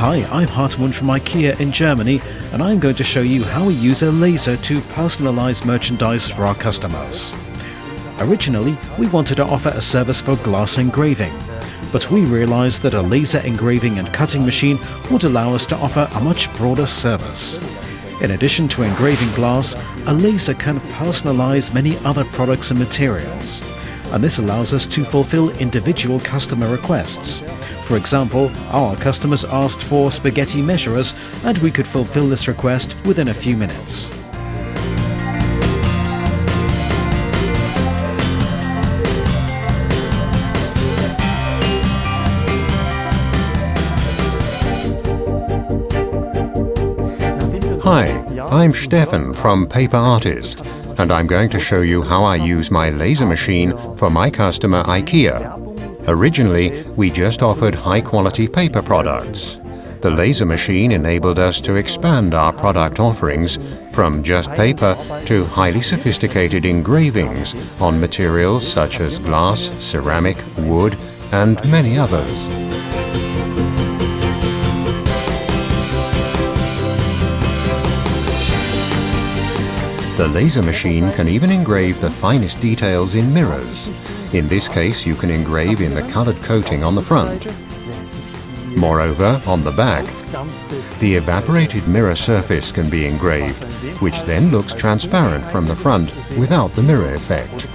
Hi, I'm Hartmut from Ikea in Germany, and I'm going to show you how we use a laser to personalize merchandise for our customers. Originally, we wanted to offer a service for glass engraving, but we realized that a laser engraving and cutting machine would allow us to offer a much broader service. In addition to engraving glass, a laser can personalize many other products and materials, and this allows us to fulfill individual customer requests. For example, our customers asked for spaghetti measurers, and we could fulfill this request within a few minutes. Hi, I'm Stefan from Paper Artist, and I'm going to show you how I use my laser machine for my customer IKEA. Originally, we just offered high-quality paper products. The laser machine enabled us to expand our product offerings from just paper to highly sophisticated engravings on materials such as glass, ceramic, wood, and many others. The laser machine can even engrave the finest details in mirrors. In this case, you can engrave in the colored coating on the front. Moreover, on the back, the evaporated mirror surface can be engraved, which then looks transparent from the front without the mirror effect.